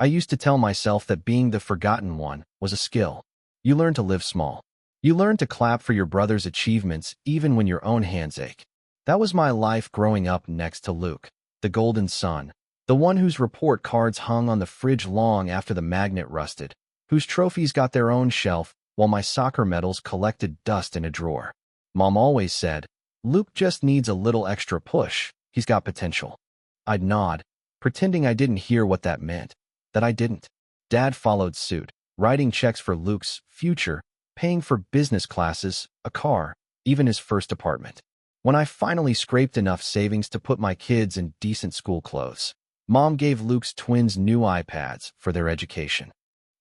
I used to tell myself that being the forgotten one was a skill. You learn to live small. You learn to clap for your brother's achievements even when your own hands ache. That was my life growing up next to Luke, the golden son, the one whose report cards hung on the fridge long after the magnet rusted, whose trophies got their own shelf while my soccer medals collected dust in a drawer. Mom always said, "Luke just needs a little extra push. He's got potential." I'd nod, pretending I didn't hear what that meant, that I didn't. Dad followed suit, writing checks for Luke's future, paying for business classes, a car, even his first apartment. When I finally scraped enough savings to put my kids in decent school clothes, Mom gave Luke's twins new iPads for their education.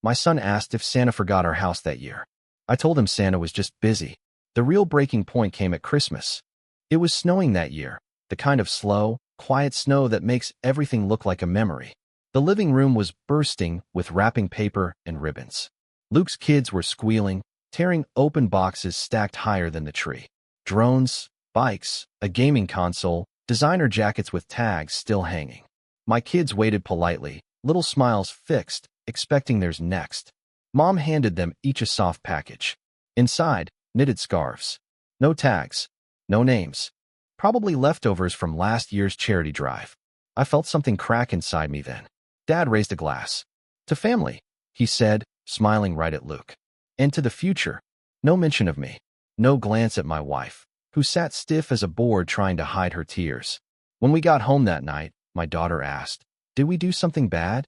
My son asked if Santa forgot our house that year. I told him Santa was just busy. The real breaking point came at Christmas. It was snowing that year, the kind of slow, quiet snow that makes everything look like a memory. The living room was bursting with wrapping paper and ribbons. Luke's kids were squealing, tearing open boxes stacked higher than the tree. Drones, bikes, a gaming console, designer jackets with tags still hanging. My kids waited politely, little smiles fixed, expecting theirs next. Mom handed them each a soft package. Inside, knitted scarves. No tags. No names. Probably leftovers from last year's charity drive. I felt something crack inside me then. Dad raised a glass. "To family," he said, smiling right at Luke. "And to the future." No mention of me. No glance at my wife, who sat stiff as a board trying to hide her tears. When we got home that night, my daughter asked, "Did we do something bad?"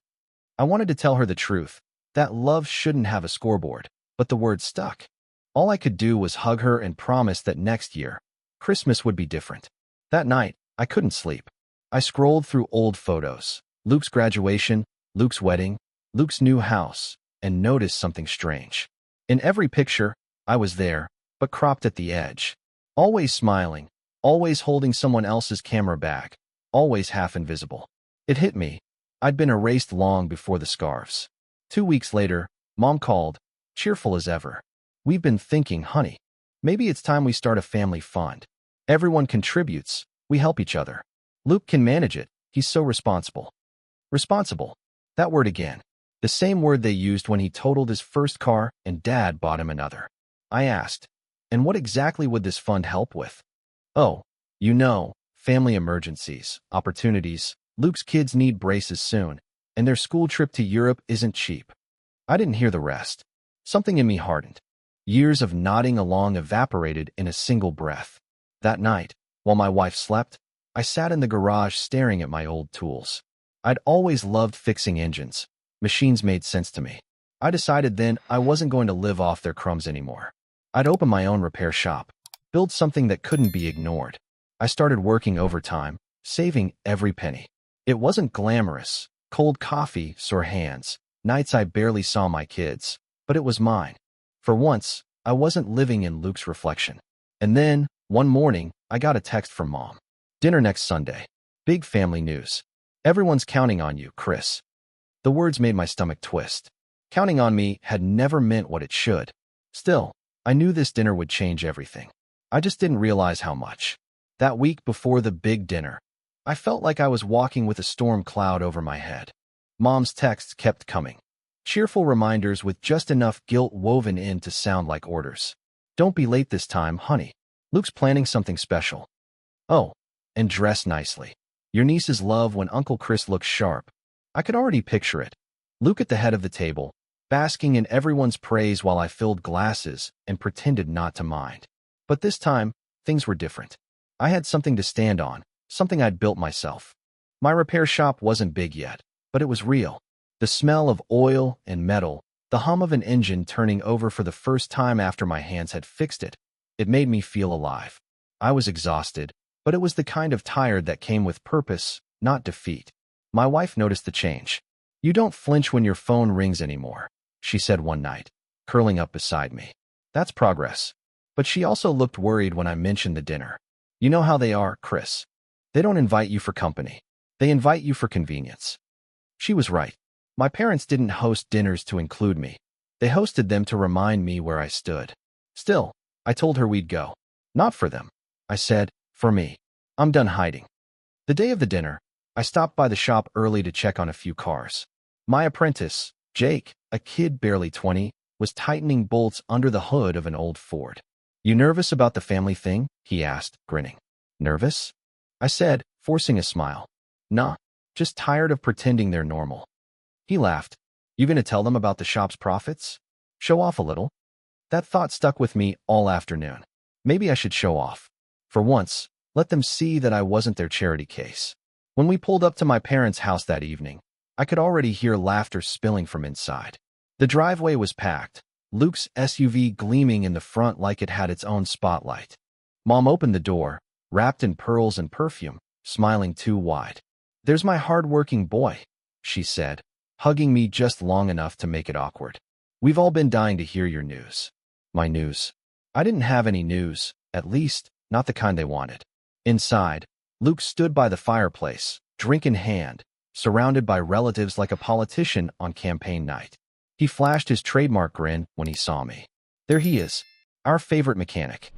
I wanted to tell her the truth, that love shouldn't have a scoreboard, but the word stuck. All I could do was hug her and promise that next year, Christmas would be different. That night, I couldn't sleep. I scrolled through old photos, Luke's graduation, Luke's wedding, Luke's new house, and noticed something strange. In every picture, I was there, but cropped at the edge. Always smiling, always holding someone else's camera bag, always half invisible. It hit me. I'd been erased long before the scarves. 2 weeks later, Mom called, cheerful as ever. "We've been thinking, honey. Maybe it's time we start a family fund. Everyone contributes. We help each other. Luke can manage it. He's so responsible." Responsible. That word again. The same word they used when he totaled his first car and Dad bought him another. I asked, "And what exactly would this fund help with?" "Oh, family emergencies, opportunities. Luke's kids need braces soon, and their school trip to Europe isn't cheap." I didn't hear the rest. Something in me hardened. Years of nodding along evaporated in a single breath. That night, while my wife slept, I sat in the garage staring at my old tools. I'd always loved fixing engines. Machines made sense to me. I decided then I wasn't going to live off their crumbs anymore. I'd open my own repair shop, build something that couldn't be ignored. I started working overtime, saving every penny. It wasn't glamorous, cold coffee, sore hands, nights I barely saw my kids, but it was mine. For once, I wasn't living in Luke's reflection. And then, one morning, I got a text from Mom. "Dinner next Sunday. Big family news. Everyone's counting on you, Chris." The words made my stomach twist. Counting on me had never meant what it should. Still, I knew this dinner would change everything. I just didn't realize how much. That week before the big dinner, I felt like I was walking with a storm cloud over my head. Mom's texts kept coming. Cheerful reminders with just enough guilt woven in to sound like orders. "Don't be late this time, honey. Luke's planning something special. Oh, and dress nicely. Your nieces love when Uncle Chris looks sharp." I could already picture it. Luke at the head of the table, basking in everyone's praise while I filled glasses and pretended not to mind. But this time, things were different. I had something to stand on, something I'd built myself. My repair shop wasn't big yet, but it was real. The smell of oil and metal, the hum of an engine turning over for the first time after my hands had fixed it, it made me feel alive. I was exhausted, but it was the kind of tired that came with purpose, not defeat. My wife noticed the change. "You don't flinch when your phone rings anymore," she said one night, curling up beside me. That's progress. But she also looked worried when I mentioned the dinner. "You know how they are, Chris. They don't invite you for company. They invite you for convenience." She was right. My parents didn't host dinners to include me. They hosted them to remind me where I stood. Still, I told her we'd go. "Not for them," I said, "for me. I'm done hiding." The day of the dinner, I stopped by the shop early to check on a few cars. My apprentice, Jake, a kid barely 20, was tightening bolts under the hood of an old Ford. "You nervous about the family thing?" he asked, grinning. "Nervous?" I said, forcing a smile. "Nah, just tired of pretending they're normal." He laughed. "You gonna tell them about the shop's profits? Show off a little?" That thought stuck with me all afternoon. Maybe I should show off. For once, let them see that I wasn't their charity case. When we pulled up to my parents' house that evening, I could already hear laughter spilling from inside. The driveway was packed, Luke's SUV gleaming in the front like it had its own spotlight. Mom opened the door, wrapped in pearls and perfume, smiling too wide. "There's my hard-working boy," she said, hugging me just long enough to make it awkward. "We've all been dying to hear your news." My news? I didn't have any news, at least, not the kind they wanted. Inside, Luke stood by the fireplace, drink in hand, surrounded by relatives like a politician on campaign night. He flashed his trademark grin when he saw me. "There he is, our favorite mechanic."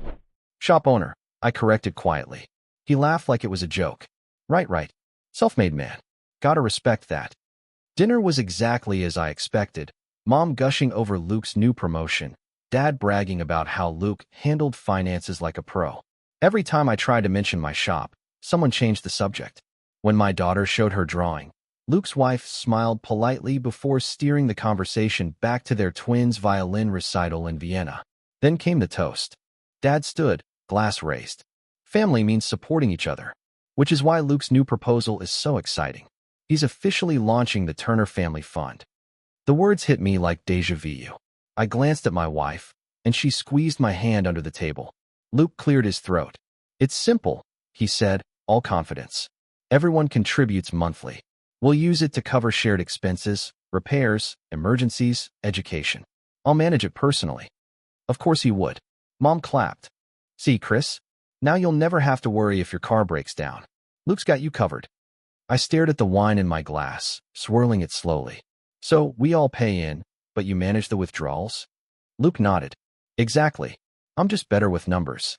"Shop owner," I corrected quietly. He laughed like it was a joke. Right. Self-made man. Gotta respect that." Dinner was exactly as I expected. Mom gushing over Luke's new promotion, Dad bragging about how Luke handled finances like a pro. Every time I tried to mention my shop, someone changed the subject. When my daughter showed her drawing, Luke's wife smiled politely before steering the conversation back to their twins' violin recital in Vienna. Then came the toast. Dad stood, glass raised. Family means supporting each other, which is why Luke's new proposal is so exciting. He's officially launching the Turner Family Fund. The words hit me like déjà vu. I glanced at my wife, and she squeezed my hand under the table. Luke cleared his throat. "It's simple," he said, all confidence. "Everyone contributes monthly. We'll use it to cover shared expenses, repairs, emergencies, education. I'll manage it personally." Of course he would. Mom clapped. "See, Chris? Now you'll never have to worry if your car breaks down. Luke's got you covered." I stared at the wine in my glass, swirling it slowly. "So we all pay in, but you manage the withdrawals?" Luke nodded. "Exactly. I'm just better with numbers."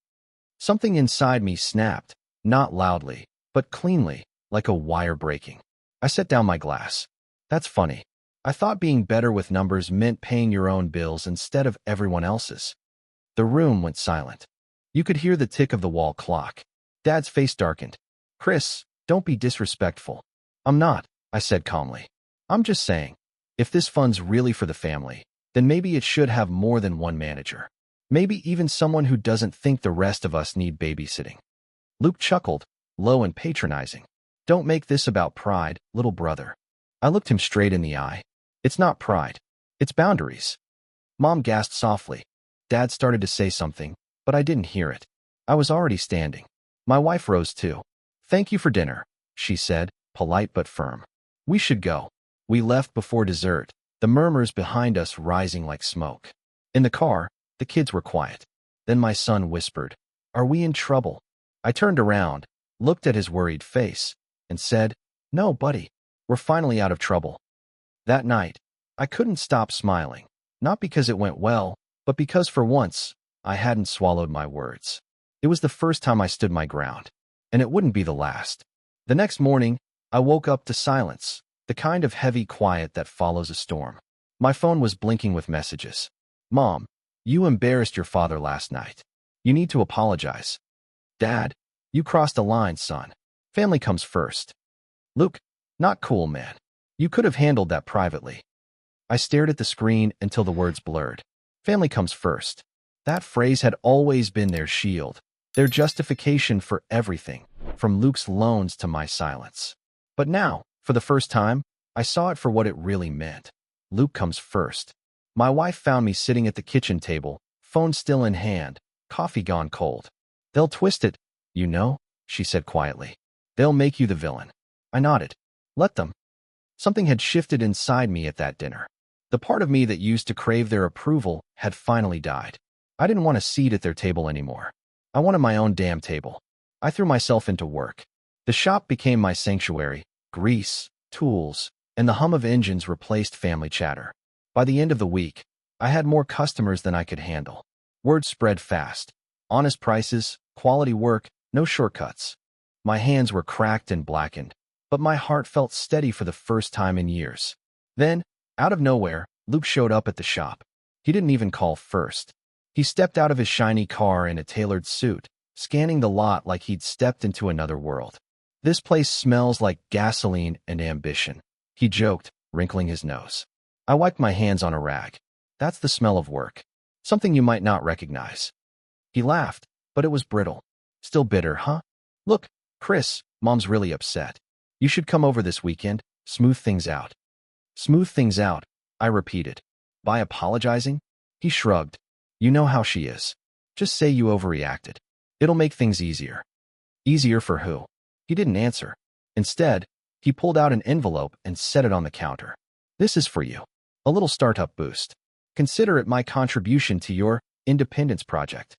Something inside me snapped, not loudly, but cleanly, like a wire breaking. I set down my glass. "That's funny. I thought being better with numbers meant paying your own bills instead of everyone else's." The room went silent. You could hear the tick of the wall clock. Dad's face darkened. "Chris, don't be disrespectful." "I'm not," I said calmly. "I'm just saying, if this fund's really for the family, then maybe it should have more than one manager. Maybe even someone who doesn't think the rest of us need babysitting." Luke chuckled, low and patronizing. "Don't make this about pride, little brother." I looked him straight in the eye. "It's not pride. It's boundaries." Mom gasped softly. Dad started to say something, but I didn't hear it. I was already standing. My wife rose too. "Thank you for dinner," she said, polite but firm. "We should go." We left before dessert, the murmurs behind us rising like smoke. In the car, the kids were quiet. Then my son whispered, "Are we in trouble?" I turned around, looked at his worried face, and said, "No, buddy, we're finally out of trouble." That night, I couldn't stop smiling, not because it went well, but because for once, I hadn't swallowed my words. It was the first time I stood my ground, and it wouldn't be the last. The next morning, I woke up to silence, the kind of heavy quiet that follows a storm. My phone was blinking with messages. "Mom, you embarrassed your father last night. You need to apologize." "Dad, you crossed a line, son. Family comes first." "Luke, not cool, man. You could have handled that privately." I stared at the screen until the words blurred. Family comes first. That phrase had always been their shield, their justification for everything, from Luke's loans to my silence. But now, for the first time, I saw it for what it really meant. Luke comes first. My wife found me sitting at the kitchen table, phone still in hand, coffee gone cold. "They'll twist it, you know," she said quietly. "They'll make you the villain." I nodded. "Let them." Something had shifted inside me at that dinner. The part of me that used to crave their approval had finally died. I didn't want a seat at their table anymore. I wanted my own damn table. I threw myself into work. The shop became my sanctuary. Grease, tools, and the hum of engines replaced family chatter. By the end of the week, I had more customers than I could handle. Word spread fast. Honest prices, quality work, no shortcuts. My hands were cracked and blackened, but my heart felt steady for the first time in years. Then, out of nowhere, Luke showed up at the shop. He didn't even call first. He stepped out of his shiny car in a tailored suit, scanning the lot like he'd stepped into another world. "This place smells like gasoline and ambition," he joked, wrinkling his nose. I wiped my hands on a rag. "That's the smell of work. Something you might not recognize." He laughed, but it was brittle. "Still bitter, huh? Look, Chris, Mom's really upset. You should come over this weekend, smooth things out." "Smooth things out," I repeated. "By apologizing?" He shrugged. "You know how she is. Just say you overreacted. It'll make things easier." "Easier for who?" He didn't answer. Instead, he pulled out an envelope and set it on the counter. "This is for you. A little startup boost. Consider it my contribution to your independence project."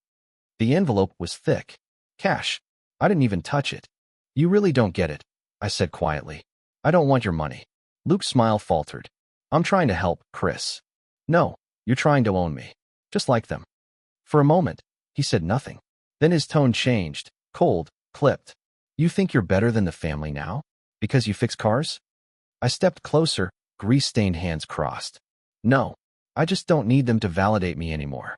The envelope was thick. Cash. I didn't even touch it. "You really don't get it," I said quietly. "I don't want your money." Luke's smile faltered. "I'm trying to help, Chris." "No, you're trying to own me. Just like them." For a moment, he said nothing. Then his tone changed, cold, clipped. "You think you're better than the family now? Because you fix cars?" I stepped closer, grease-stained hands crossed. "No, I just don't need them to validate me anymore."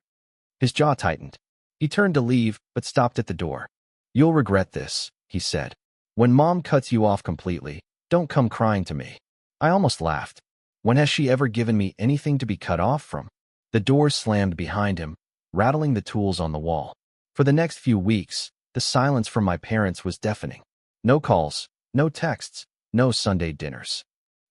His jaw tightened. He turned to leave, but stopped at the door. "You'll regret this," he said. "When Mom cuts you off completely, don't come crying to me." I almost laughed. When has she ever given me anything to be cut off from? The door slammed behind him, rattling the tools on the wall. For the next few weeks, the silence from my parents was deafening. No calls, no texts, no Sunday dinners.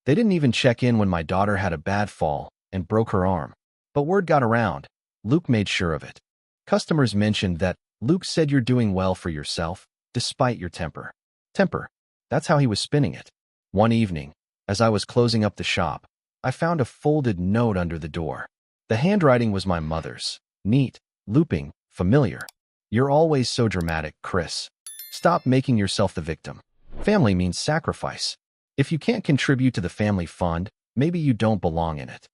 They didn't even check in when my daughter had a bad fall and broke her arm. But word got around. Luke made sure of it. Customers mentioned that Luke said you're doing well for yourself, despite your temper. Temper. That's how he was spinning it. One evening, as I was closing up the shop, I found a folded note under the door. The handwriting was my mother's. Neat, looping, familiar. "You're always so dramatic, Chris. Stop making yourself the victim. Family means sacrifice. If you can't contribute to the family fund, maybe you don't belong in it."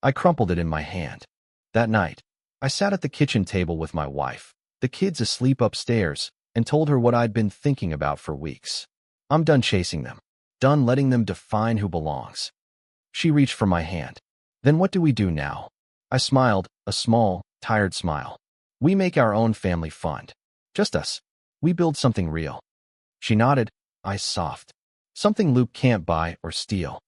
I crumpled it in my hand. That night, I sat at the kitchen table with my wife, the kids asleep upstairs, and told her what I'd been thinking about for weeks. I'm done chasing them. Done letting them define who belongs. She reached for my hand. "Then what do we do now?" I smiled, a small, tired smile. "We make our own family fund. Just us. We build something real." She nodded, eyes soft. "Something Luke can't buy or steal."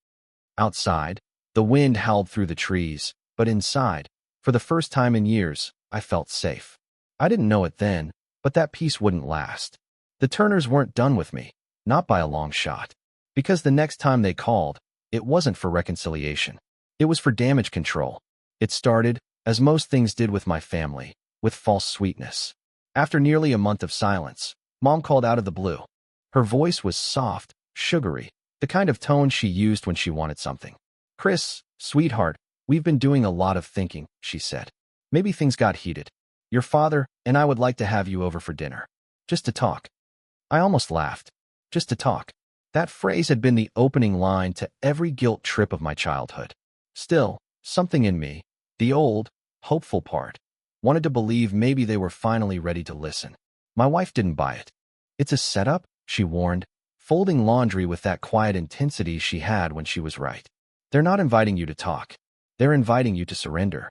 Outside, the wind howled through the trees, but inside, for the first time in years, I felt safe. I didn't know it then, but that peace wouldn't last. The Turners weren't done with me, not by a long shot. Because the next time they called, it wasn't for reconciliation. It was for damage control. It started, as most things did with my family, with false sweetness. After nearly a month of silence, Mom called out of the blue. Her voice was soft, sugary, the kind of tone she used when she wanted something. "Chris, sweetheart, we've been doing a lot of thinking," she said. "Maybe things got heated. Your father and I would like to have you over for dinner. Just to talk." I almost laughed. Just to talk. That phrase had been the opening line to every guilt trip of my childhood. Still, something in me, the old, hopeful part, wanted to believe maybe they were finally ready to listen. My wife didn't buy it. "It's a setup," she warned, folding laundry with that quiet intensity she had when she was right. "They're not inviting you to talk. They're inviting you to surrender."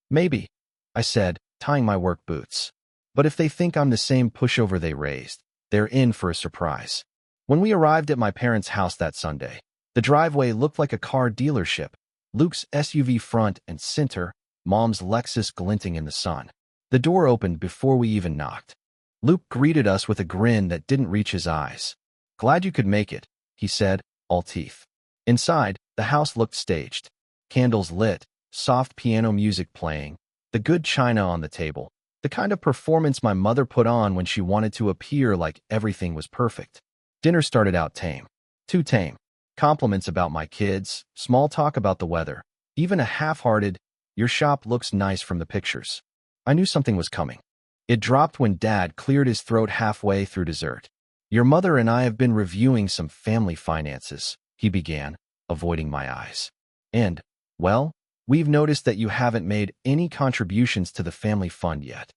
"Maybe," I said, tying my work boots. "But if they think I'm the same pushover they raised, they're in for a surprise." When we arrived at my parents' house that Sunday, the driveway looked like a car dealership. Luke's SUV front and center, Mom's Lexus glinting in the sun. The door opened before we even knocked. Luke greeted us with a grin that didn't reach his eyes. "Glad you could make it," he said, all teeth. Inside, the house looked staged. Candles lit, soft piano music playing, the good china on the table, the kind of performance my mother put on when she wanted to appear like everything was perfect. Dinner started out tame. Too tame. Compliments about my kids, small talk about the weather, even a half-hearted, "Your shop looks nice from the pictures." I knew something was coming. It dropped when Dad cleared his throat halfway through dessert. "Your mother and I have been reviewing some family finances," he began, avoiding my eyes. "And, well, we've noticed that you haven't made any contributions to the family fund yet."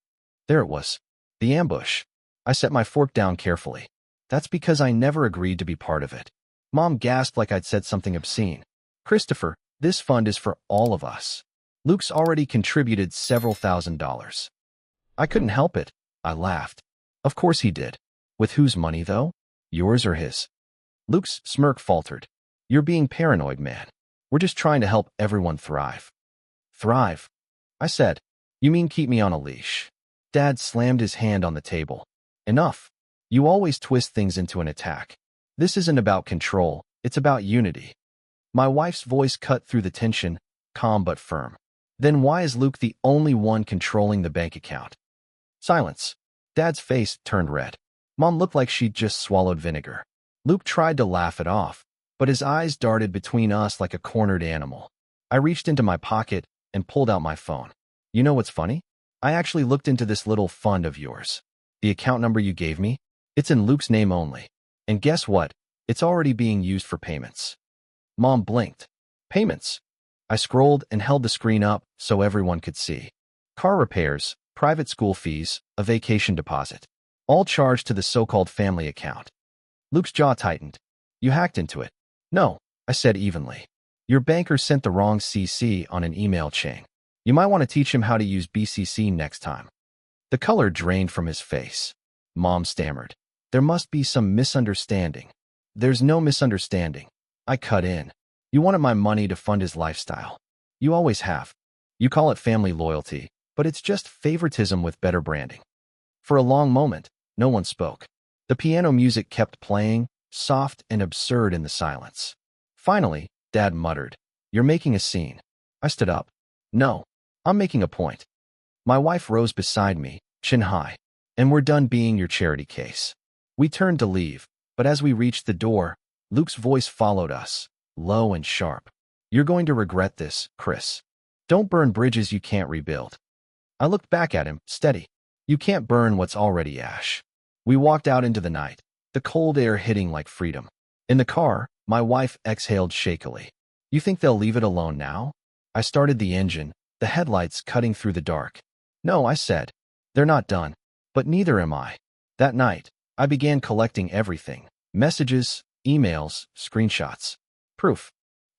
There it was. The ambush. I set my fork down carefully. "That's because I never agreed to be part of it." Mom gasped like I'd said something obscene. Christopher, this fund is for all of us. Luke's already contributed several $1,000s. I couldn't help it. I laughed. Of course he did. With whose money, though? Yours or his? Luke's smirk faltered. You're being paranoid, man. We're just trying to help everyone thrive. Thrive? I said. You mean keep me on a leash? Dad slammed his hand on the table. Enough. You always twist things into an attack. This isn't about control, it's about unity. My wife's voice cut through the tension, calm but firm. Then why is Luke the only one controlling the bank account? Silence. Dad's face turned red. Mom looked like she'd just swallowed vinegar. Luke tried to laugh it off, but his eyes darted between us like a cornered animal. I reached into my pocket and pulled out my phone. You know what's funny? I actually looked into this little fund of yours. The account number you gave me? It's in Luke's name only. And guess what? It's already being used for payments. Mom blinked. Payments? I scrolled and held the screen up so everyone could see. Car repairs, private school fees, a vacation deposit. All charged to the so-called family account. Luke's jaw tightened. You hacked into it. No, I said evenly. Your banker sent the wrong CC on an email chain. You might want to teach him how to use BCC next time. The color drained from his face. Mom stammered. There must be some misunderstanding. There's no misunderstanding. I cut in. You wanted my money to fund his lifestyle. You always have. You call it family loyalty, but it's just favoritism with better branding. For a long moment, no one spoke. The piano music kept playing, soft and absurd in the silence. Finally, Dad muttered, You're making a scene. I stood up. No, I'm making a point. My wife rose beside me, chin high. And we're done being your charity case. We turned to leave, but as we reached the door, Luke's voice followed us, low and sharp. You're going to regret this, Chris. Don't burn bridges you can't rebuild. I looked back at him, steady. You can't burn what's already ash. We walked out into the night, the cold air hitting like freedom. In the car, my wife exhaled shakily. You think they'll leave it alone now? I started the engine, the headlights cutting through the dark. No, I said. They're not done. But neither am I. That night, I began collecting everything. Messages, emails, screenshots. Proof.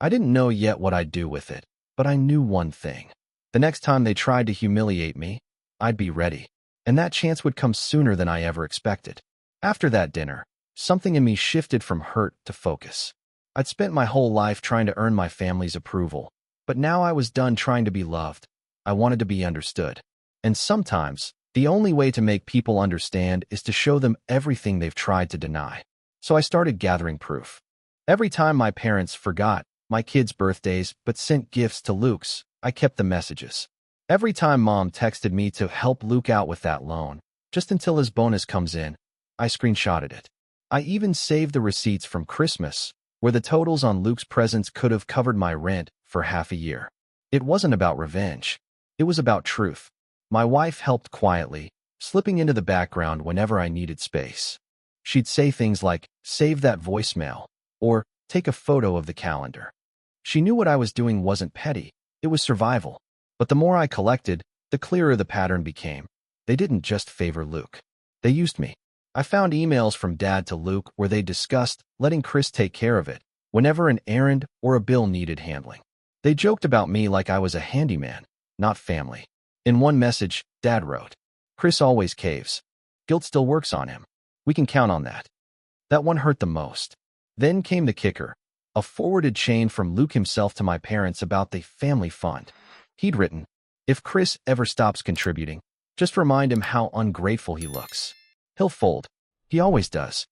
I didn't know yet what I'd do with it, but I knew one thing. The next time they tried to humiliate me, I'd be ready. And that chance would come sooner than I ever expected. After that dinner, something in me shifted from hurt to focus. I'd spent my whole life trying to earn my family's approval, but now I was done trying to be loved. I wanted to be understood. And sometimes, the only way to make people understand is to show them everything they've tried to deny. So I started gathering proof. Every time my parents forgot my kids' birthdays but sent gifts to Luke's, I kept the messages. Every time Mom texted me to help Luke out with that loan, just until his bonus comes in, I screenshotted it. I even saved the receipts from Christmas, where the totals on Luke's presents could have covered my rent for half a year. It wasn't about revenge. It was about truth. My wife helped quietly, slipping into the background whenever I needed space. She'd say things like, save that voicemail, or take a photo of the calendar. She knew what I was doing wasn't petty, it was survival. But the more I collected, the clearer the pattern became. They didn't just favor Luke. They used me. I found emails from Dad to Luke where they discussed letting Chris take care of it whenever an errand or a bill needed handling. They joked about me like I was a handyman, not family. In one message, Dad wrote, Chris always caves. Guilt still works on him. We can count on that. That one hurt the most. Then came the kicker, a forwarded chain from Luke himself to my parents about the family fund. He'd written, if Chris ever stops contributing, just remind him how ungrateful he looks. He'll fold. He always does.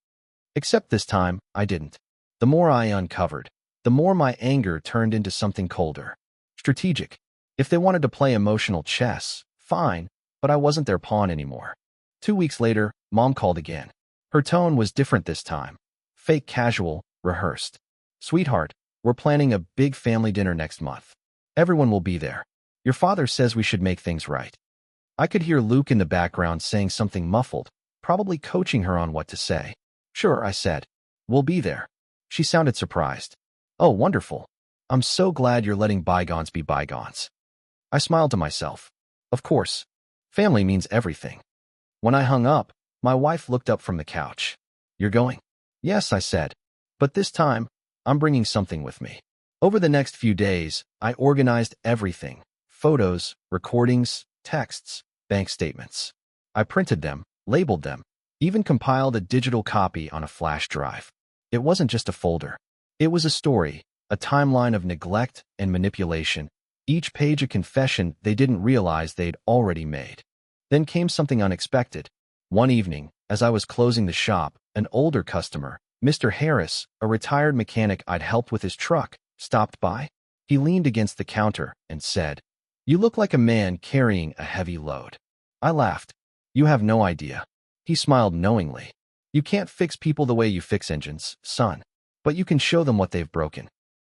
Except this time, I didn't. The more I uncovered, the more my anger turned into something colder. Strategic. If they wanted to play emotional chess, fine, but I wasn't their pawn anymore. 2 weeks later, Mom called again. Her tone was different this time. Fake casual, rehearsed. Sweetheart, we're planning a big family dinner next month. Everyone will be there. Your father says we should make things right. I could hear Luke in the background saying something muffled, probably coaching her on what to say. Sure, I said. We'll be there. She sounded surprised. Oh, wonderful. I'm so glad you're letting bygones be bygones. I smiled to myself. Of course. Family means everything. When I hung up, my wife looked up from the couch. You're going? Yes, I said. But this time, I'm bringing something with me. Over the next few days, I organized everything: photos, recordings, texts, bank statements. I printed them, labeled them, even compiled a digital copy on a flash drive. It wasn't just a folder. It was a story, a timeline of neglect and manipulation, each page a confession they didn't realize they'd already made. Then came something unexpected. One evening, as I was closing the shop, an older customer, Mr. Harris, a retired mechanic I'd helped with his truck, stopped by. He leaned against the counter and said, "You look like a man carrying a heavy load." I laughed. "You have no idea." He smiled knowingly. "You can't fix people the way you fix engines, son, but you can show them what they've broken."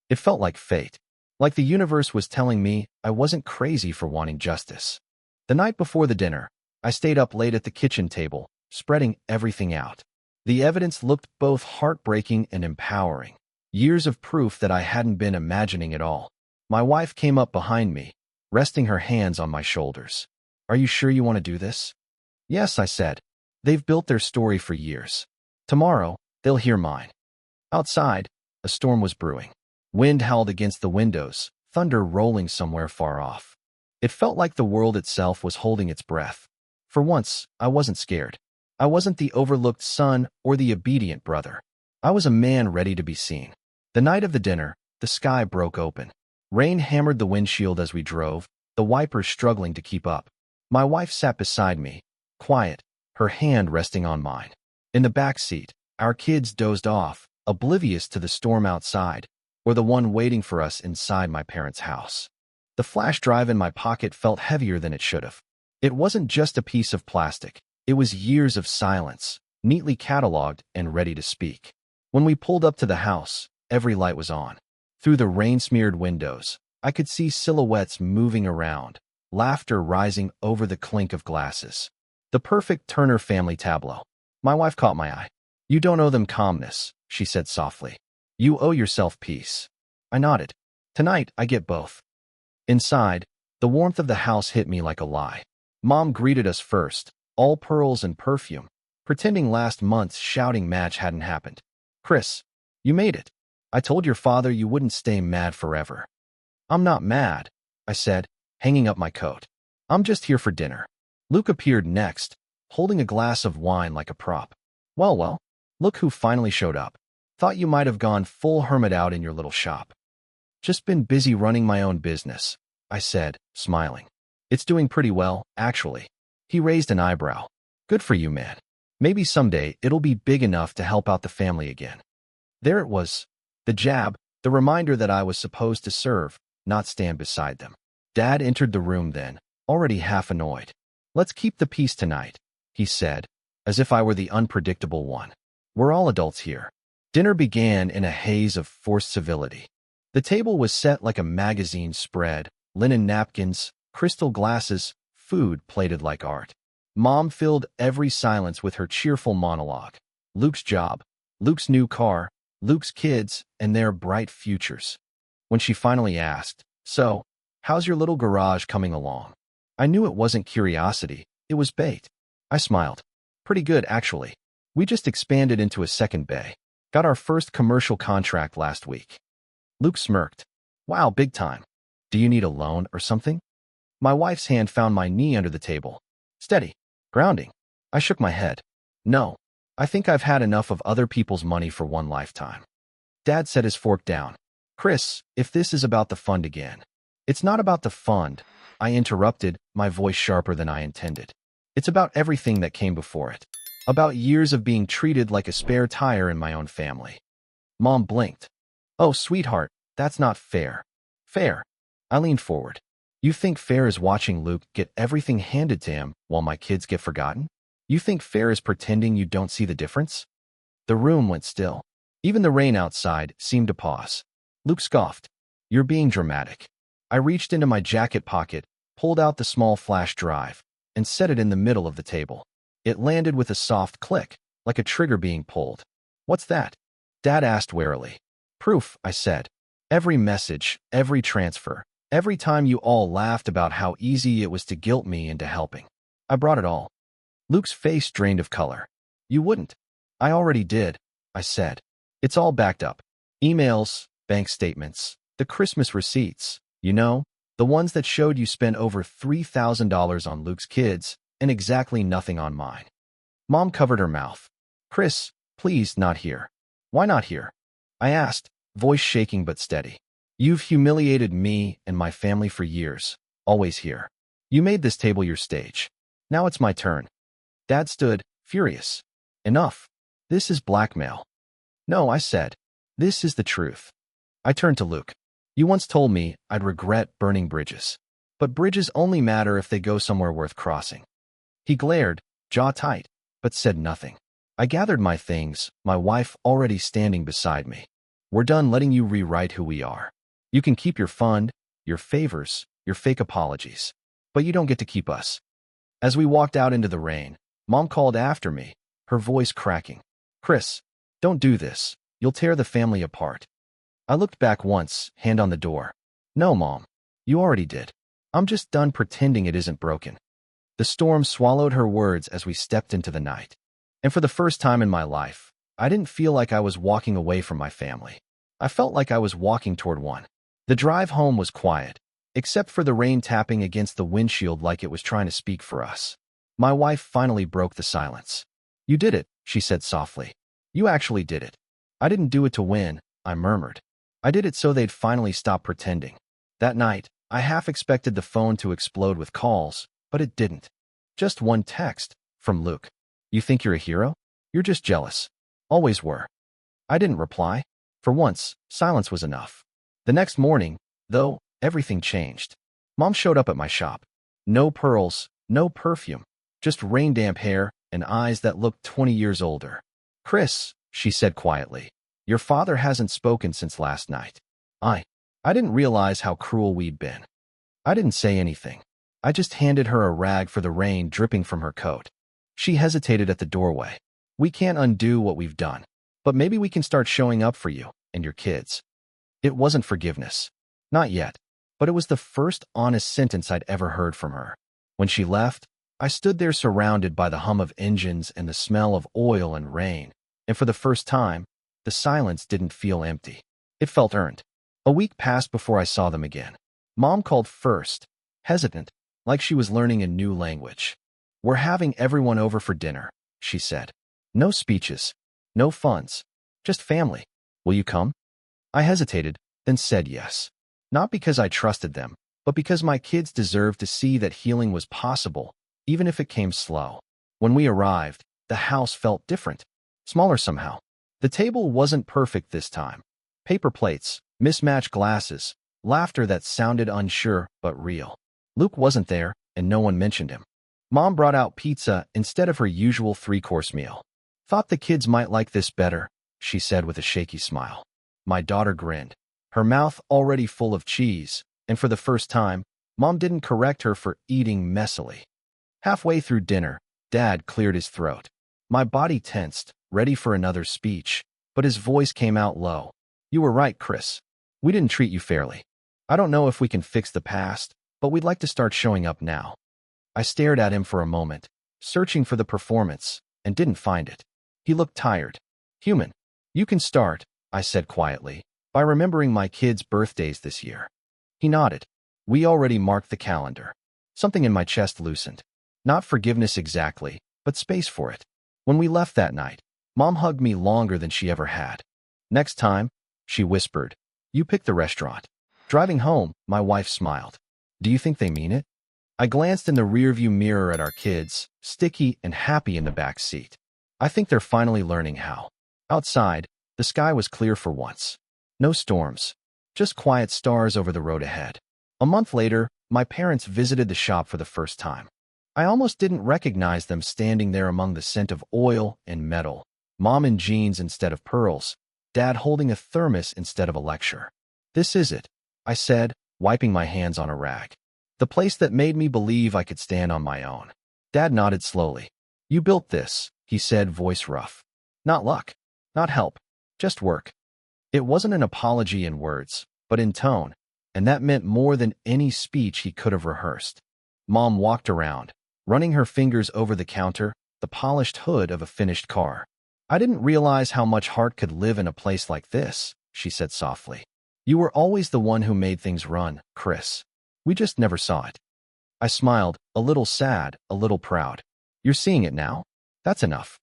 It felt like fate, like the universe was telling me I wasn't crazy for wanting justice. The night before the dinner, I stayed up late at the kitchen table, spreading everything out. The evidence looked both heartbreaking and empowering. Years of proof that I hadn't been imagining at all. My wife came up behind me, resting her hands on my shoulders. "Are you sure you want to do this?" "Yes," I said. "They've built their story for years. Tomorrow, they'll hear mine." Outside, a storm was brewing. Wind howled against the windows, thunder rolling somewhere far off. It felt like the world itself was holding its breath. For once, I wasn't scared. I wasn't the overlooked son or the obedient brother. I was a man ready to be seen. The night of the dinner, the sky broke open. Rain hammered the windshield as we drove, the wipers struggling to keep up. My wife sat beside me, quiet, her hand resting on mine. In the back seat, our kids dozed off, oblivious to the storm outside, or the one waiting for us inside my parents' house. The flash drive in my pocket felt heavier than it should have. It wasn't just a piece of plastic. It was years of silence, neatly cataloged and ready to speak. When we pulled up to the house, every light was on. Through the rain-smeared windows, I could see silhouettes moving around, laughter rising over the clink of glasses. The perfect Turner family tableau. My wife caught my eye. "You don't owe them calmness," she said softly. "You owe yourself peace." I nodded. Tonight, I get both. Inside, the warmth of the house hit me like a lie. Mom greeted us first, all pearls and perfume, pretending last month's shouting match hadn't happened. "Chris, you made it. I told your father you wouldn't stay mad forever." "I'm not mad," I said, hanging up my coat. "I'm just here for dinner." Luke appeared next, holding a glass of wine like a prop. Well, look who finally showed up. Thought you might have gone full hermit out in your little shop." "Just been busy running my own business," I said, smiling. "It's doing pretty well, actually." He raised an eyebrow. "Good for you, man. Maybe someday it'll be big enough to help out the family again." There it was. The jab, the reminder that I was supposed to serve, not stand beside them. Dad entered the room then, already half annoyed. "Let's keep the peace tonight," he said, as if I were the unpredictable one. "We're all adults here." Dinner began in a haze of forced civility. The table was set like a magazine spread, linen napkins, crystal glasses, food plated like art. Mom filled every silence with her cheerful monologue. Luke's job, Luke's new car, Luke's kids, and their bright futures. When she finally asked, "So, how's your little garage coming along?" I knew it wasn't curiosity, it was bait. I smiled. "Pretty good, actually. We just expanded into a second bay. Got our first commercial contract last week." Luke smirked. "Wow, big time. Do you need a loan or something?" My wife's hand found my knee under the table. "Steady. Grounding." I shook my head. "No. I think I've had enough of other people's money for one lifetime." Dad set his fork down. "Chris, if this is about the fund again." "It's not about the fund," I interrupted, my voice sharper than I intended. "It's about everything that came before it. About years of being treated like a spare tire in my own family." Mom blinked. "Oh, sweetheart, that's not fair." "Fair." I leaned forward. "You think fair is watching Luke get everything handed to him while my kids get forgotten? You think fair is pretending you don't see the difference?" The room went still. Even the rain outside seemed to pause. Luke scoffed. "You're being dramatic." I reached into my jacket pocket, pulled out the small flash drive, and set it in the middle of the table. It landed with a soft click, like a trigger being pulled. "What's that?" Dad asked warily. "Proof," I said. "Every message, every transfer, every time you all laughed about how easy it was to guilt me into helping. I brought it all." Luke's face drained of color. "You wouldn't." "I already did," I said. "It's all backed up. Emails, bank statements, The Christmas receipts, you know, the ones that showed you spent over $3,000 on Luke's kids and exactly nothing on mine. Mom covered her mouth. Chris, please, not here. Why not here? I asked, voice shaking but steady. You've humiliated me and my family for years, always here. You made this table your stage. Now it's my turn. Dad stood, furious. Enough. This is blackmail. No, I said. This is the truth. I turned to Luke. You once told me I'd regret burning bridges. But bridges only matter if they go somewhere worth crossing. He glared, jaw tight, but said nothing. I gathered my things, my wife already standing beside me. We're done letting you rewrite who we are. You can keep your fund, your favors, your fake apologies. But you don't get to keep us. As we walked out into the rain, Mom called after me, her voice cracking. Chris, don't do this. You'll tear the family apart. I looked back once, hand on the door. No, Mom. You already did. I'm just done pretending it isn't broken. The storm swallowed her words as we stepped into the night. And for the first time in my life, I didn't feel like I was walking away from my family. I felt like I was walking toward one. The drive home was quiet, except for the rain tapping against the windshield like it was trying to speak for us. My wife finally broke the silence. You did it, she said softly. You actually did it. I didn't do it to win, I murmured. I did it so they'd finally stop pretending. That night, I half expected the phone to explode with calls, but it didn't. Just one text, from Luke. You think you're a hero? You're just jealous. Always were. I didn't reply. For once, silence was enough. The next morning, though, everything changed. Mom showed up at my shop. No pearls, no perfume, just rain-damp hair and eyes that looked 20 years older. Chris, she said quietly, your father hasn't spoken since last night. I didn't realize how cruel we'd been. I didn't say anything. I just handed her a rag for the rain dripping from her coat. She hesitated at the doorway. We can't undo what we've done, but maybe we can start showing up for you and your kids. It wasn't forgiveness. Not yet, but it was the first honest sentence I'd ever heard from her. When she left, I stood there surrounded by the hum of engines and the smell of oil and rain, and for the first time, the silence didn't feel empty. It felt earned. A week passed before I saw them again. Mom called first, hesitant, like she was learning a new language. We're having everyone over for dinner, she said. No speeches, no funds, just family. Will you come? I hesitated, then said yes. Not because I trusted them, but because my kids deserved to see that healing was possible, even if it came slow. When we arrived, the house felt different, smaller somehow. The table wasn't perfect this time. Paper plates, mismatched glasses, laughter that sounded unsure but real. Luke wasn't there, and no one mentioned him. Mom brought out pizza instead of her usual 3-course meal. Thought the kids might like this better, she said with a shaky smile. My daughter grinned, her mouth already full of cheese, and for the first time, Mom didn't correct her for eating messily. Halfway through dinner, Dad cleared his throat. My body tensed, ready for another speech, but his voice came out low. You were right, Chris. We didn't treat you fairly. I don't know if we can fix the past, but we'd like to start showing up now. I stared at him for a moment, searching for the performance, and didn't find it. He looked tired. Human. You can start, I said quietly, by remembering my kids' birthdays this year. He nodded. We already marked the calendar. Something in my chest loosened. Not forgiveness exactly, but space for it. When we left that night, Mom hugged me longer than she ever had. Next time, she whispered, you pick the restaurant. Driving home, my wife smiled. Do you think they mean it? I glanced in the rearview mirror at our kids, sticky and happy in the back seat. I think they're finally learning how. Outside, the sky was clear for once. No storms, just quiet stars over the road ahead. A month later, my parents visited the shop for the first time. I almost didn't recognize them standing there among the scent of oil and metal. Mom in jeans instead of pearls, Dad holding a thermos instead of a lecture. This is it, I said, wiping my hands on a rag. The place that made me believe I could stand on my own. Dad nodded slowly. You built this, he said, voice rough. Not luck, not help, just work. It wasn't an apology in words, but in tone, and that meant more than any speech he could have rehearsed. Mom walked around, running her fingers over the counter, the polished hood of a finished car. I didn't realize how much heart could live in a place like this, she said softly. You were always the one who made things run, Chris. We just never saw it. I smiled, a little sad, a little proud. You're seeing it now? That's enough.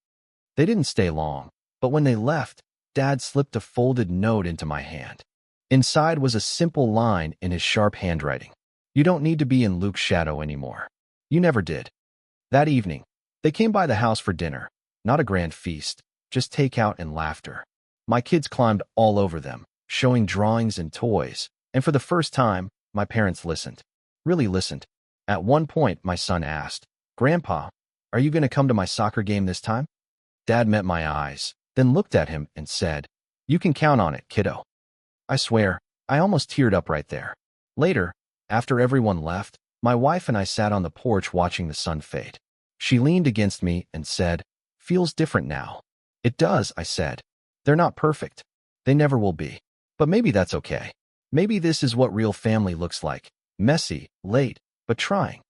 They didn't stay long, but when they left, Dad slipped a folded note into my hand. Inside was a simple line in his sharp handwriting. You don't need to be in Luke's shadow anymore. You never did. That evening, they came by the house for dinner. Not a grand feast, just takeout and laughter. My kids climbed all over them, showing drawings and toys, and for the first time, my parents listened. Really listened. At one point, my son asked, "Grandpa, are you going to come to my soccer game this time?" Dad met my eyes, then looked at him and said, "You can count on it, kiddo." I swear, I almost teared up right there. Later, after everyone left, my wife and I sat on the porch watching the sun fade. She leaned against me and said, "Feels different now." "It does," I said. "They're not perfect. They never will be. But maybe that's okay. Maybe this is what real family looks like. Messy, late, but trying."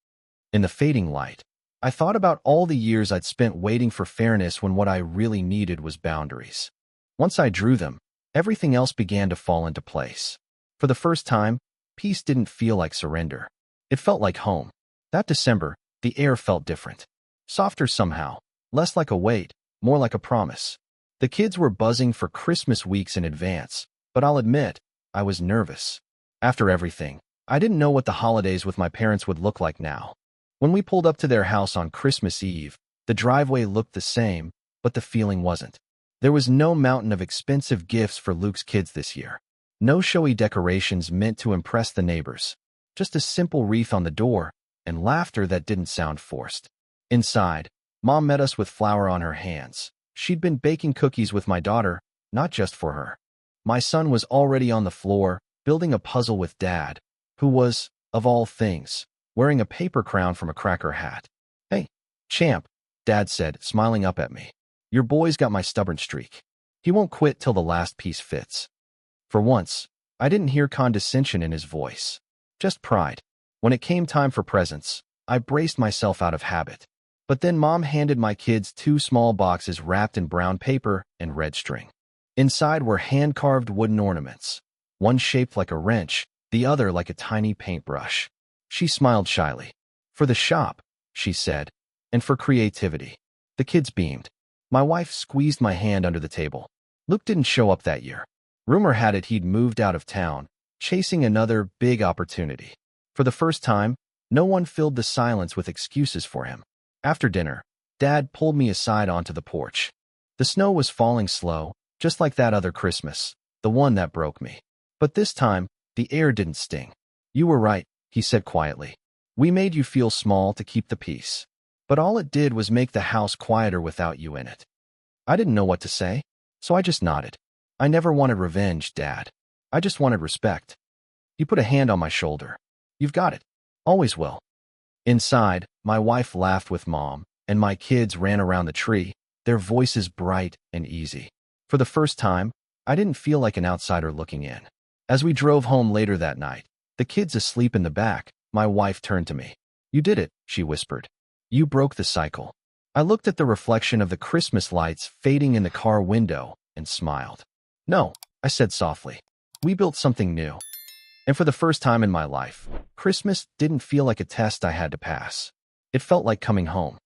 In the fading light, I thought about all the years I'd spent waiting for fairness when what I really needed was boundaries. Once I drew them, everything else began to fall into place. For the first time, peace didn't feel like surrender. It felt like home. That December, the air felt different. Softer somehow, less like a weight, more like a promise. The kids were buzzing for Christmas weeks in advance, but I'll admit, I was nervous. After everything, I didn't know what the holidays with my parents would look like now. When we pulled up to their house on Christmas Eve, the driveway looked the same, but the feeling wasn't. There was no mountain of expensive gifts for Luke's kids this year. No showy decorations meant to impress the neighbors. Just a simple wreath on the door, and laughter that didn't sound forced. Inside, Mom met us with flour on her hands. She'd been baking cookies with my daughter, not just for her. My son was already on the floor, building a puzzle with Dad, who was, of all things, wearing a paper crown from a cracker hat. "Hey, champ," Dad said, smiling up at me. "Your boy's got my stubborn streak. He won't quit till the last piece fits." For once, I didn't hear condescension in his voice, just pride. When it came time for presents, I braced myself out of habit. But then Mom handed my kids 2 small boxes wrapped in brown paper and red string. Inside were hand-carved wooden ornaments, one shaped like a wrench, the other like a tiny paintbrush. She smiled shyly. "For the shop," she said, "and for creativity." The kids beamed. My wife squeezed my hand under the table. Luke didn't show up that year. Rumor had it he'd moved out of town, chasing another big opportunity. For the first time, no one filled the silence with excuses for him. After dinner, Dad pulled me aside onto the porch. The snow was falling slow, just like that other Christmas, the one that broke me. But this time, the air didn't sting. "You were right," he said quietly. "We made you feel small to keep the peace. But all it did was make the house quieter without you in it." I didn't know what to say, so I just nodded. "I never wanted revenge, Dad. I just wanted respect." He put a hand on my shoulder. "You've got it. Always will." Inside, my wife laughed with Mom, and my kids ran around the tree, their voices bright and easy. For the first time, I didn't feel like an outsider looking in. As we drove home later that night, the kids asleep in the back, my wife turned to me. "You did it," she whispered. "You broke the cycle." I looked at the reflection of the Christmas lights fading in the car window and smiled. "No," I said softly. "We built something new." And for the first time in my life, Christmas didn't feel like a test I had to pass. It felt like coming home.